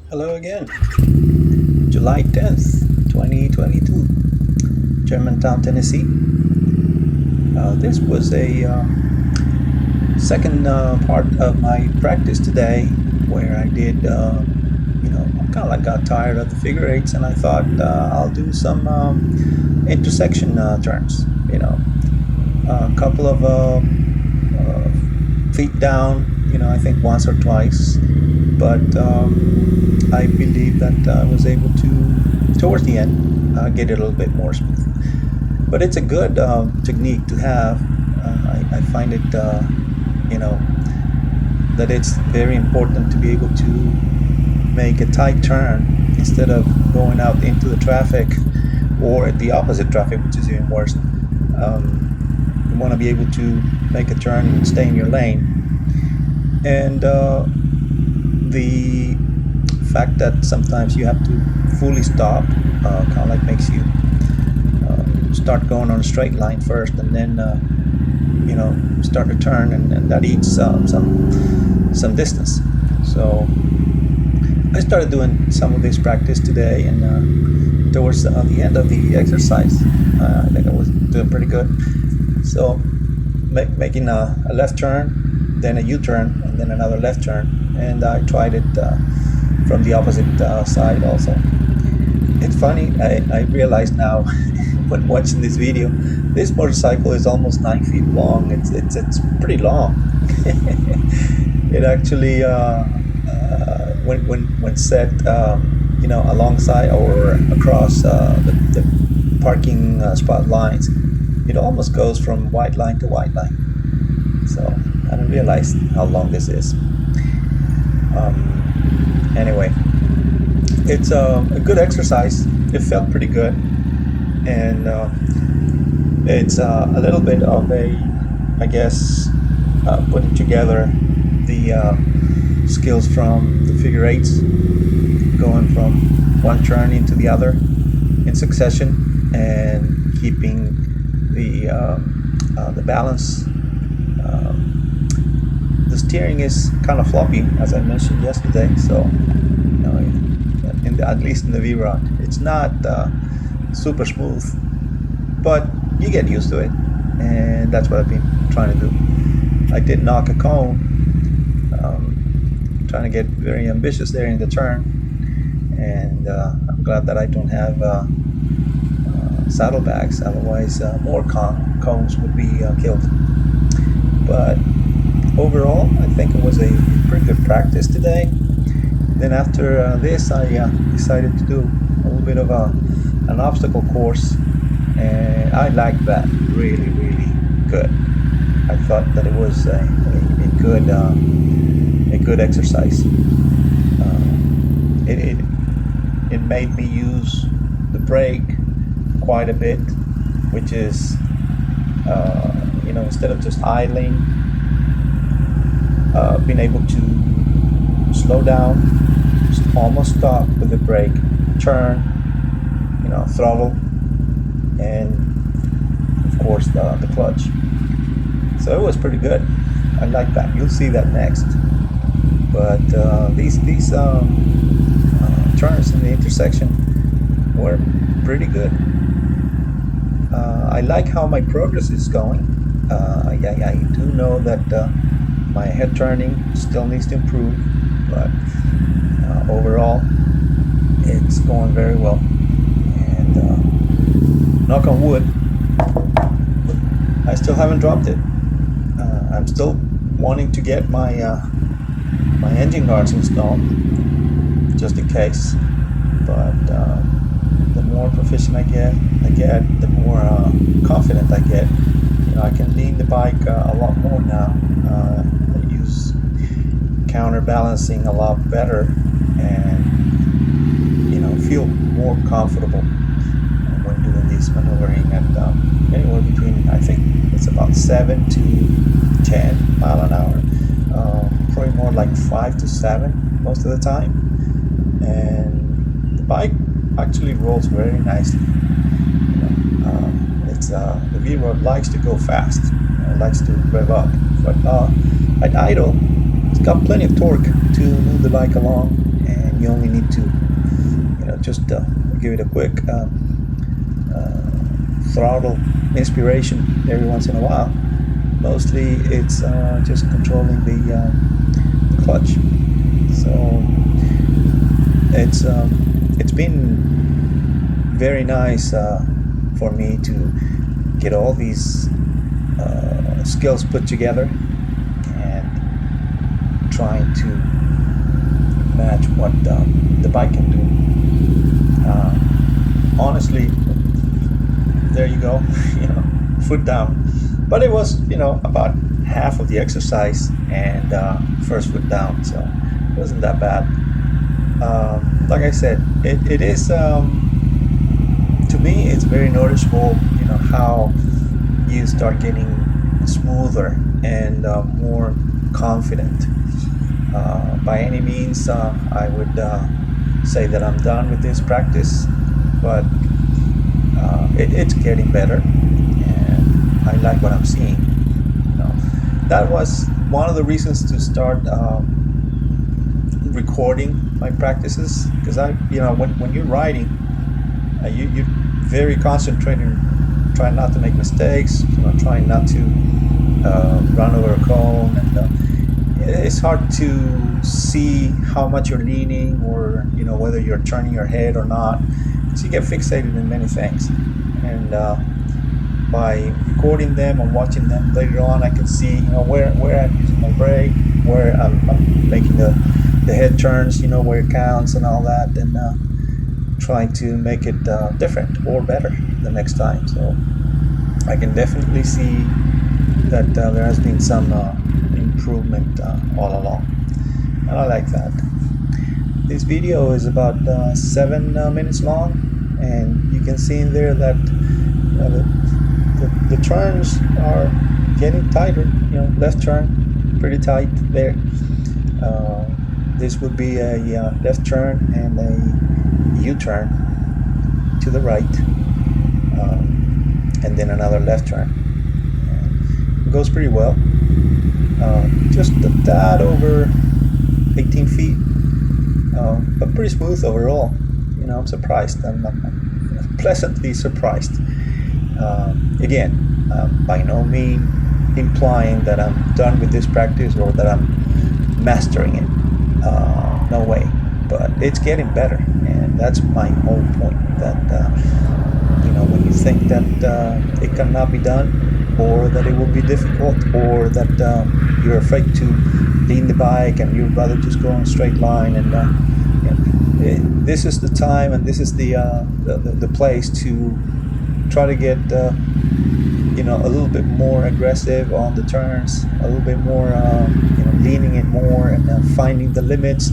Hello again. July 10th, 2022, Germantown, Tennessee. This was a second part of my practice today where I did, I kind of like got tired of the figure eights and I thought I'll do some intersection turns, a couple of feet down, I think once or twice. But I believe that I was able to, towards the end, get it a little bit more smooth. But it's a good technique to have. I find it, you know, that it's very important to be able to make a tight turn instead of going out into the traffic or the opposite traffic, which is even worse. You want to be able to make a turn and stay in your lane. And the fact that sometimes you have to fully stop kind of like makes you start going on a straight line first and then start to turn, and that eats some distance. So I started doing some of this practice today, and towards the end of the exercise I think I was doing pretty good. So making a left turn, then a U-turn, and then another left turn, and I tried it from the opposite side also. It's funny, I realize now when watching this video, this motorcycle is almost 9 feet long. It's pretty long. It actually, when set, alongside or across the parking spot lines, it almost goes from white line to white line. So I didn't realize how long this is. Anyway, it's a good exercise. It felt pretty good, and it's a little bit of a, I guess, putting together the skills from the figure eights, going from one turn into the other in succession, and keeping the balance. The steering is kind of floppy, as I mentioned yesterday. So, at least in the V-Rod, it's not super smooth, but you get used to it, and that's what I've been trying to do. I did knock a cone, trying to get very ambitious there in the turn, and I'm glad that I don't have saddlebags, otherwise more cones would be killed. But overall, I think it was a pretty good practice today. Then after this, I decided to do a little bit of an obstacle course, and I liked that really, really good. I thought that it was a good exercise. It made me use the brake quite a bit, which is instead of just idling, being able to slow down, just almost stop with the brake, turn, throttle, and of course the clutch. So it was pretty good. I like that. You'll see that next. But these turns in the intersection were pretty good. I like how my progress is going. I do know that my head turning still needs to improve, but overall it's going very well. And knock on wood, I still haven't dropped it. I'm still wanting to get my my engine guards installed, just in case. But the more proficient I get, the more confident I get. I can lean the bike a lot more now. I use counterbalancing a lot better, and feel more comfortable when doing this maneuvering at anywhere between, I think it's about 7 to 10 mile an hour. Probably more like 5 to 7 most of the time. And the bike actually rolls very nicely. It's the V-Rod likes to go fast. It likes to rev up, but at idle, it's got plenty of torque to move the bike along, and you only need to, just give it a quick throttle inspiration every once in a while. Mostly it's just controlling the clutch. So it's been very nice for me to get all these skills put together and trying to match what the bike can do. Honestly, there you go, foot down. But it was, about half of the exercise and first foot down, so it wasn't that bad. Like I said, it is, to me, it's very noticeable, how you start getting smoother and more confident. By any means, I would say that I'm done with this practice, but it's getting better, and I like what I'm seeing. That was one of the reasons to start recording my practices, because when you're riding, you're very concentrated, trying not to make mistakes, trying not to run over a cone, and it's hard to see how much you're leaning, or whether you're turning your head or not, because you get fixated in many things. And by recording them and watching them later on, I can see where I'm using my brake, where I'm making the head turns, where it counts and all that, and trying to make it different or better the next time. So I can definitely see that there has been some improvement all along, and I like that. This video is about 7 minutes long, and you can see in there that the turns are getting tighter. Left turn pretty tight there. This would be a left turn and a U-turn to the right, and then another left turn. It goes pretty well. Just a tad over 18 feet, but pretty smooth overall. I'm surprised. I'm pleasantly surprised. Again, by no means implying that I'm done with this practice or that I'm mastering it. No way. But it's getting better, and that's my whole point. That when you think that it cannot be done, or that it will be difficult, or that you're afraid to lean the bike and you'd rather just go on a straight line, and this is the time, and this is the place to try to get a little bit more aggressive on the turns, a little bit more leaning it more, and finding the limits,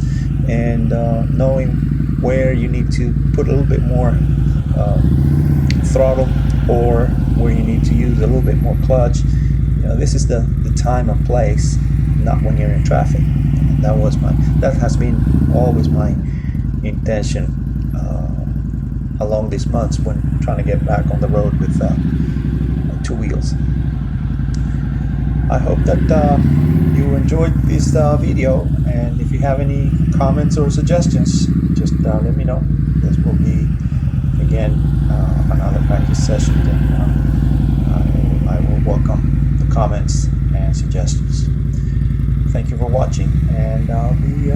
and knowing where you need to put a little bit more throttle, or where you need to use a little bit more clutch. This is the time and place, not when you're in traffic. And that has been always my intention along these months when trying to get back on the road with 2 wheels. I hope that you enjoyed this video, and if you have any comments or suggestions, just let me know. This will be again another practice session, and I will welcome the comments and suggestions. Thank you for watching, and I'll be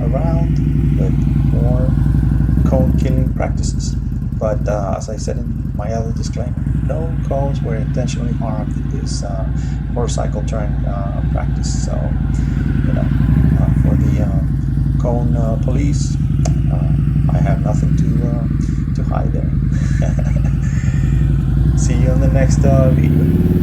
around with more cone killing practices. But as I said in my other disclaimer, no cones were intentionally harmed in this motorcycle turn practice. So, for the cone police, I have nothing to hide there. See you on the next video.